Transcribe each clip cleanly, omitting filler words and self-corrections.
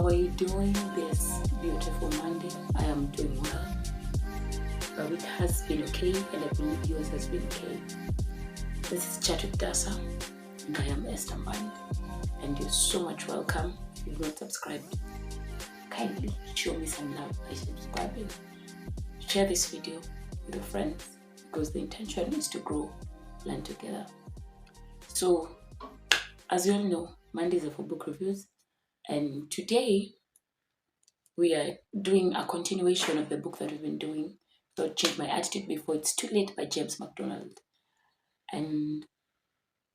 How are you doing this beautiful Monday? I am doing well. My week has been okay, and I believe yours has been okay. This is Chat with Dasa, and I am Esther Mind, and you're so much welcome. If you've not subscribed, kindly show me some love by subscribing. Share this video with your friends, because the intention is to grow, learn together. So, as you all know, Mondays are for book reviews, and today we are doing a continuation of the book that we've been doing. So, Change My Attitude Before It's Too Late by James Macdonald. And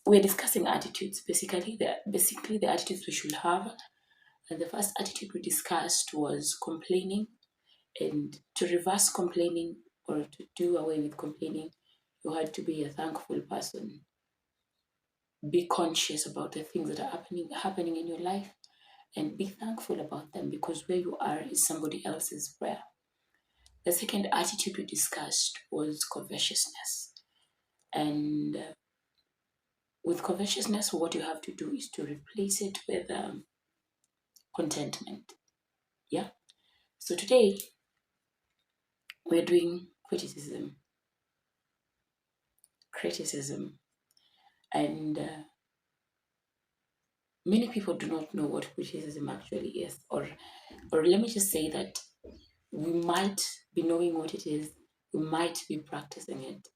we're discussing attitudes, basically the attitudes we should have. And the first attitude we discussed was complaining. And to reverse complaining, or to do away with complaining, you had to be a thankful person. Be conscious about the things that are happening in your life, and be thankful about them, because where you are is somebody else's prayer. The second attitude we discussed was covetousness. And with covetousness, what you have to do is to replace it with contentment. Yeah. So today we're doing criticism. And many people do not know what criticism actually is. Or let me just say that we might be knowing what it is, we might be practicing it.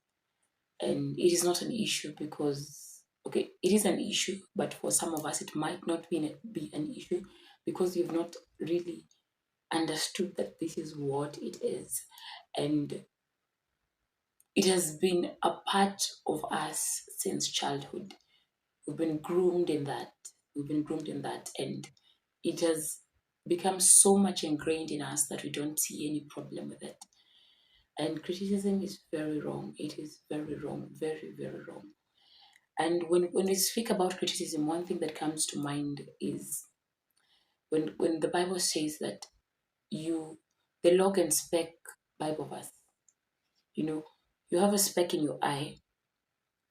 And it is not an issue because, it is an issue, but for some of us it might not be an issue because you've not really understood that this is what it is. And it has been a part of us since childhood. We've been groomed in that. And it has become so much ingrained in us that we don't see any problem with it. And criticism is very wrong. It is very wrong, very, very wrong. And when we speak about criticism, one thing that comes to mind is when the Bible says that the log and speck Bible verse, you have a speck in your eye,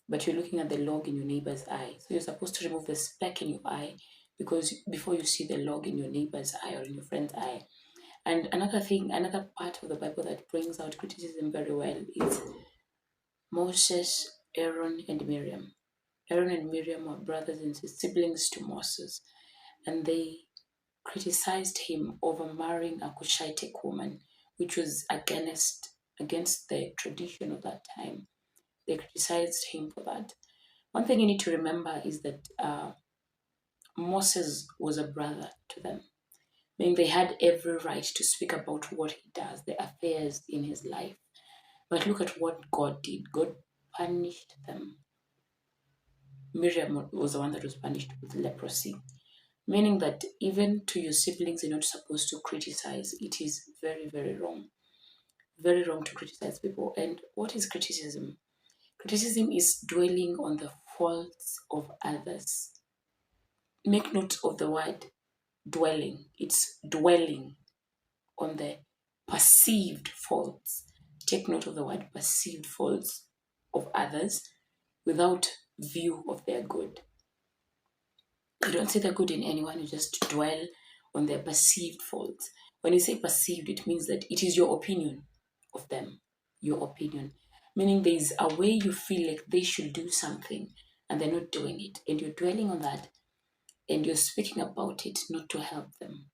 but you're looking at the log in your neighbor's eye. So you're supposed to remove the speck in your eye before you see the log in your neighbor's eye or in your friend's eye. And another part of the Bible that brings out criticism very well is Moses, Aaron, and Miriam. Aaron and Miriam were brothers and siblings to Moses, and they criticized him over marrying a Cushitic woman, which was against the tradition of that time. They criticized him for that. One thing you need to remember is that Moses was a brother to them, meaning they had every right to speak about what he does, the affairs in his life. But look at what God did. God punished them. Miriam was the one that was punished with leprosy, meaning that even to your siblings, you're not supposed to criticize. It is very, very wrong. Very wrong to criticize people. And what is criticism? Criticism is dwelling on the faults of others. Make note of the word dwelling. It's dwelling on the perceived faults. Take note of the word perceived faults of others without view of their good. You don't see the good in anyone, you just dwell on their perceived faults. When you say perceived, it means that it is your opinion of them. Your opinion. Meaning there is a way you feel like they should do something and they're not doing it. And you're dwelling on that and you're speaking about it not to help them.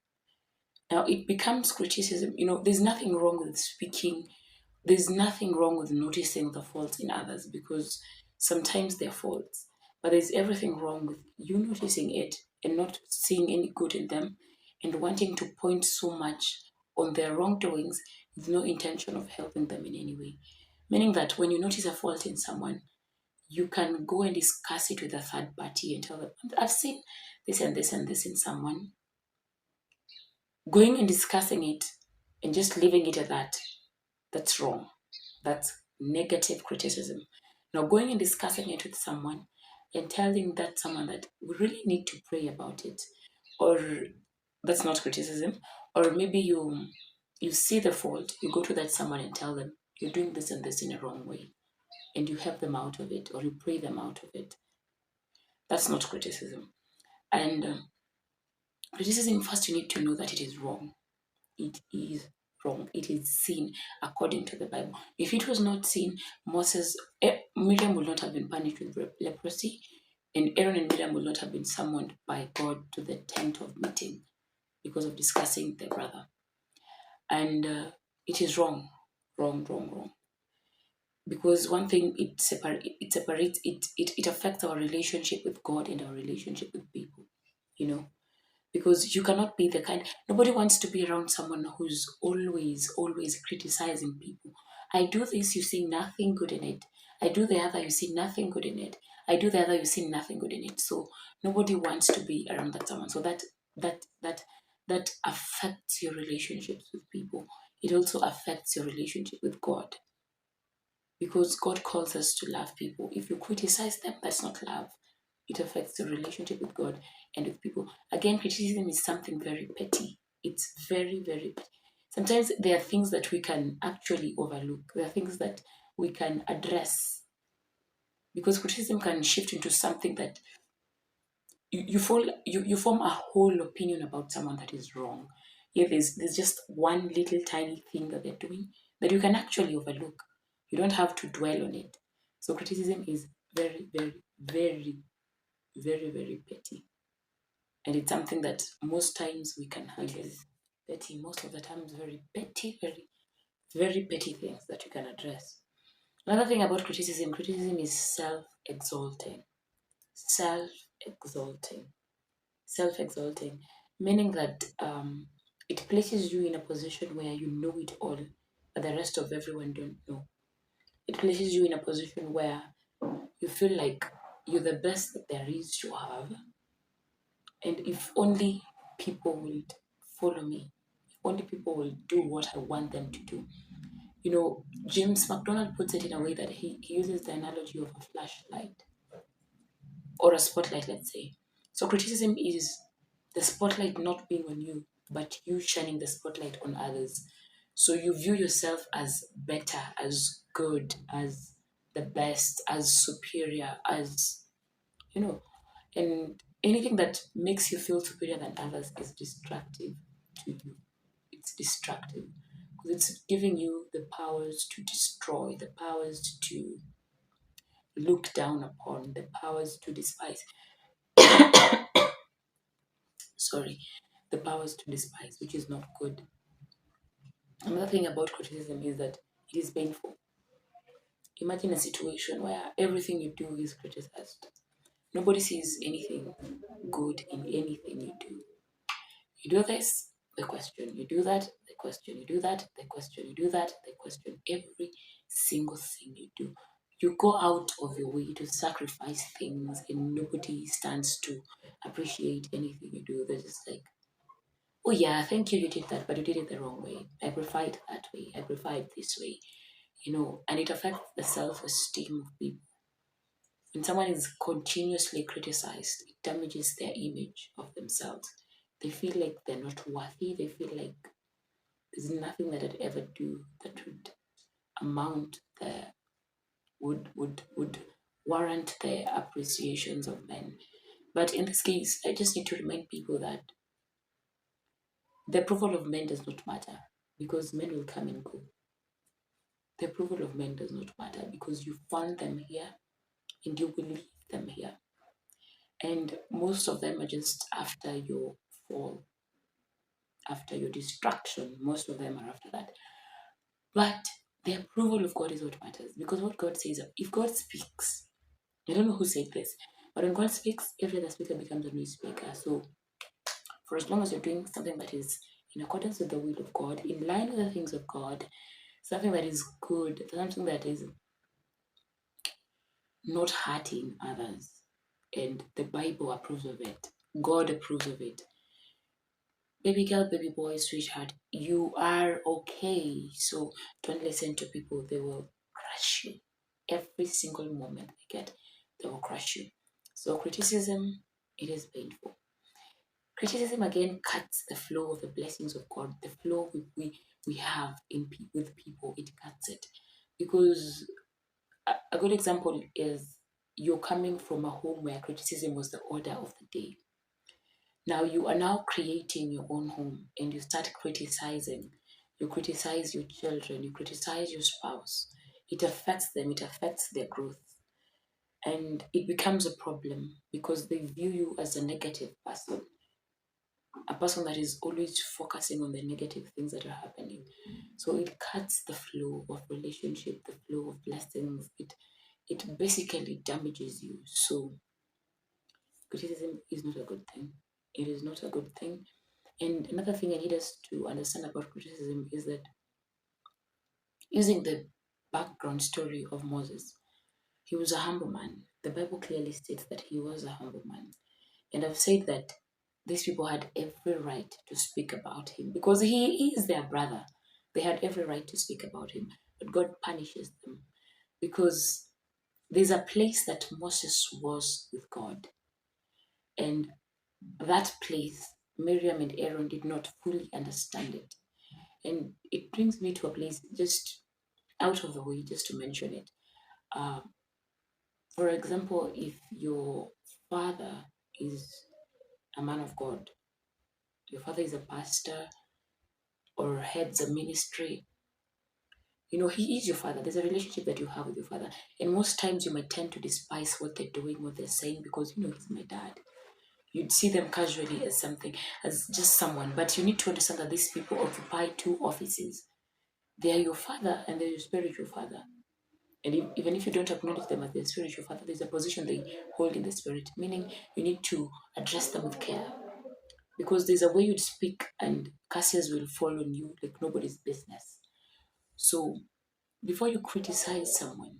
Now it becomes criticism. There's nothing wrong with speaking. There's nothing wrong with noticing the faults in others, because sometimes they're faults. But there's everything wrong with you noticing it and not seeing any good in them and wanting to point so much on their wrongdoings with no intention of helping them in any way. Meaning that when you notice a fault in someone, you can go and discuss it with a third party and tell them, I've seen this and this and this in someone. Going and discussing it and just leaving it at that, that's wrong. That's negative criticism. Now, going and discussing it with someone and telling that someone that we really need to pray about it, or that's not criticism, or maybe you see the fault, you go to that someone and tell them you're doing this and this in a wrong way, and you help them out of it, or you pray them out of it. That's not criticism. And Criticism, first you need to know that it is wrong. It is wrong. It is sin according to the Bible. If it was not sin, Miriam would not have been punished with leprosy, and Aaron and Miriam would not have been summoned by God to the tent of meeting because of discussing their brother. And it is wrong, wrong, wrong, wrong. Because one thing, it affects our relationship with God and our relationship with people, you know. Because you cannot be the kind, nobody wants to be around someone who's always criticizing people. I do this, you see nothing good in it. I do the other, you see nothing good in it. I do the other, you see nothing good in it. So nobody wants to be around that someone. So that affects your relationships with people. It also affects your relationship with God, because God calls us to love people. If you criticize them, that's not love. It affects the relationship with God and with people. Again, criticism is something very petty. It's very, very petty. Sometimes there are things that we can actually overlook. There are things that we can address, because criticism can shift into something that you form a whole opinion about someone that is wrong. Yeah, there's just one little tiny thing that they're doing that you can actually overlook. You don't have to dwell on it. So criticism is very, very, very, very, very petty. And it's something that most times we can handle. Petty, most of the times very petty, very, very petty things that you can address. Another thing about criticism is self-exalting. Self-exalting. Self-exalting, meaning that it places you in a position where you know it all, but the rest of everyone don't know. It places you in a position where you feel like you're the best that there is to have, and if only people will follow me, if only people will do what I want them to do. You know, James Macdonald puts it in a way that he uses the analogy of a flashlight or a spotlight, let's say. So criticism is the spotlight not being on you, but you shining the spotlight on others. So you view yourself as better, as good, as the best, as superior, as, you know, and anything that makes you feel superior than others is destructive to you. It's destructive because it's giving you the powers to destroy, the powers to look down upon, the powers to despise. Sorry, the powers to despise, which is not good. Another thing about criticism is that it is painful. Imagine a situation where everything you do is criticized. Nobody sees anything good in anything you do. You do this, the question. You do that, the question. You do that, the question. You do that, the question. Every single thing you do. You go out of your way to sacrifice things, and nobody stands to appreciate anything you do. They're just like, oh yeah, thank you, you did that, but you did it the wrong way. I prefer it that way. I prefer it this way. You know, and it affects the self-esteem of people. When someone is continuously criticized, it damages their image of themselves. They feel like they're not worthy. They feel like there's nothing that I'd ever do that would amount the would warrant the appreciations of men. But in this case, I just need to remind people that the approval of men does not matter, because men will come and go. The approval of men does not matter because you found them here and you will leave them here. And most of them are just after your fall, after your destruction. Most of them are after that. But the approval of God is what matters, because what God says, if God speaks, I don't know who said this, but when God speaks, every other speaker becomes a new speaker. So for as long as you're doing something that is in accordance with the will of God, in line with the things of God, something that is good, something that is not hurting others, and the Bible approves of it, God approves of it. Baby girl, baby boy, sweetheart, you are okay. So don't listen to people, they will crush you. Every single moment they get, they will crush you. So criticism, it is painful. Criticism again cuts the flow of the blessings of God, the flow we have with people, it cuts it. Because a good example is you're coming from a home where criticism was the order of the day. Now you are now creating your own home and you start criticizing. You criticize your children, you criticize your spouse. It affects them, it affects their growth. And it becomes a problem because they view you as a negative person, a person that is always focusing on the negative things that are happening. So it cuts the flow of relationship, the flow of blessings. It basically damages you. So criticism is not a good thing. It is not a good thing. And another thing I need us to understand about criticism is that using the background story of Moses, he was a humble man. The Bible clearly states that he was a humble man. And I've said that these people had every right to speak about him because he is their brother. They had every right to speak about him. But God punishes them because there's a place that Moses was with God. And that place, Miriam and Aaron did not fully understand it. And it brings me to a place just out of the way, just to mention it. Uh, for example, if your father is a man of God, your father is a pastor or heads a ministry, he is your father. There's a relationship that you have with your father. And most times you might tend to despise what they're doing, what they're saying, because, he's my dad. You'd see them casually as something, as just someone. But you need to understand that these people occupy two offices. They are your father and they're your spiritual father. And even if you don't acknowledge them as their spiritual father, there's a position they hold in the spirit, meaning you need to address them with care. Because there's a way you'd speak and curses will fall on you like nobody's business. So before you criticize someone,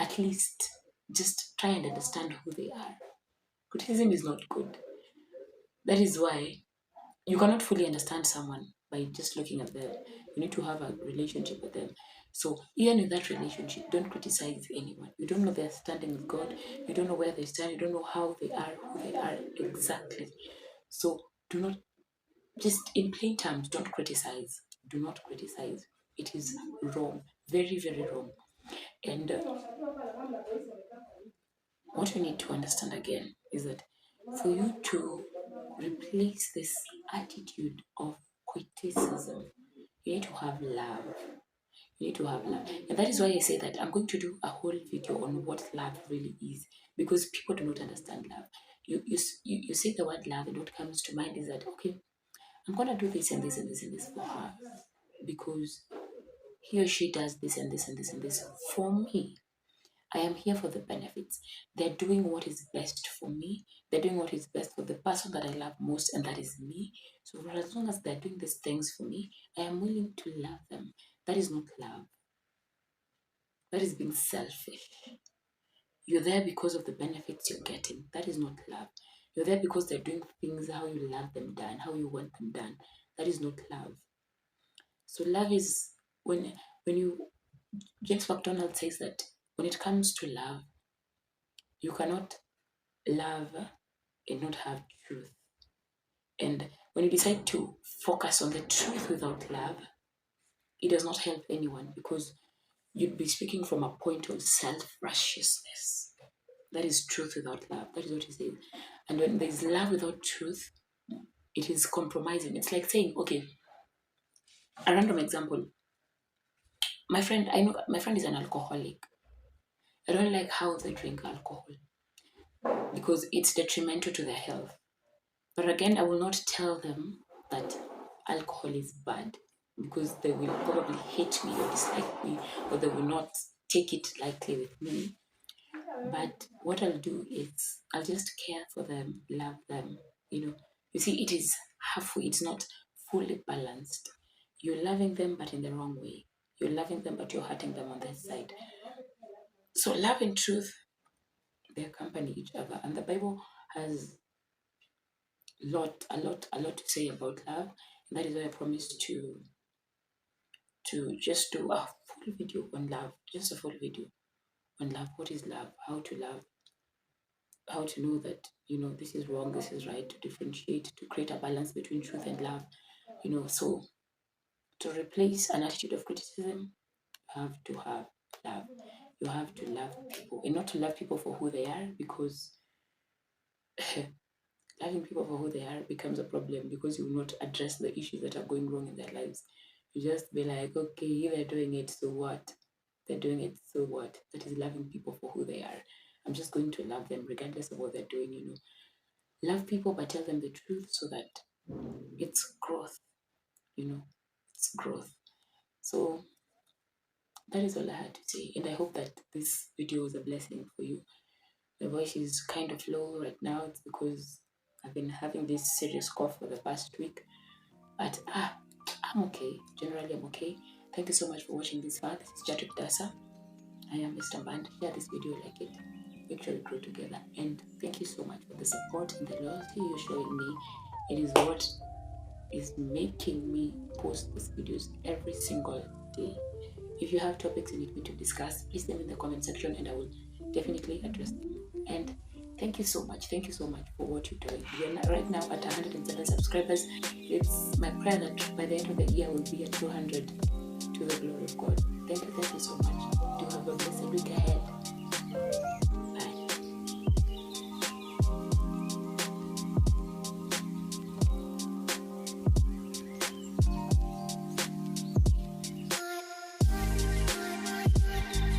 at least just try and understand who they are. Criticism is not good. That is why you cannot fully understand someone by just looking at them. You need to have a relationship with them. So even in that relationship, don't criticize anyone. You don't know their standing with God. You don't know where they stand. You don't know how they are, who they are exactly. So do not, just in plain terms, don't criticize. Do not criticize. It is wrong. Very, very wrong. And what we need to understand again is that for you to replace this attitude of criticism, you need to have love. You need to have love. And that is why I say that I'm going to do a whole video on what love really is, because people do not understand love. You say the word love, and what comes to mind is that, okay, I'm going to do this and this and this and this for her because he or she does this and this and this and this for me. I am here for the benefits. They're doing what is best for me. They're doing what is best for the person that I love most, and that is me. So for as long as they're doing these things for me, I am willing to love them. That is not love. That is being selfish. You're there because of the benefits you're getting. That is not love. You're there because they're doing things how you love them done, how you want them done. That is not love. So love is when you James Macdonald says that when it comes to love, you cannot love and not have truth. And when you decide to focus on the truth without love, it does not help anyone because you'd be speaking from a point of self-righteousness. That is truth without love. That is what he says. And when there's love without truth, it is compromising. It's like saying, okay, a random example. I know my friend is an alcoholic. I don't like how they drink alcohol because it's detrimental to their health. But again, I will not tell them that alcohol is bad because they will probably hate me or dislike me, or they will not take it lightly with me. But what I'll do is I'll just care for them, love them. You see, it is halfway, it's not fully balanced. You're loving them, but in the wrong way. You're loving them, but you're hurting them on that side. So, love and truth, they accompany each other. And the Bible has a lot to say about love. And that is why I promised to just do a full video on love, just a full video on love. What is love? How to love? How to know that this is wrong, this is right, to differentiate, to create a balance between truth and love. So to replace an attitude of criticism, you have to have love. You have to love people, and not to love people for who they are, because Loving people for who they are becomes a problem because you will not address the issues that are going wrong in their lives. You just be like, okay, they're doing it, so what? They're doing it, so what? That is loving people for who they are. I'm just going to love them regardless of what they're doing, Love people, but tell them the truth so that it's growth, it's growth. So that is all I had to say. And I hope that this video was a blessing for you. My voice is kind of low right now. It's because I've been having this serious cough for the past week. But I'm okay. Generally, I'm okay. Thank you so much for watching this far. This is Jatu Dasa. I am Mr. Band. Share this video, like it. Make sure we grow together. And thank you so much for the support and the loyalty you're showing me. It is what is making me post these videos every single day. If you have topics you need me to discuss, please leave them in the comment section and I will definitely address them. And thank you so much. Thank you so much for what you're doing. We are right now at 107 subscribers. It's my prayer that by the end of the year we'll be at 200 to the glory of God. Thank you so much. Do have a blessed week ahead.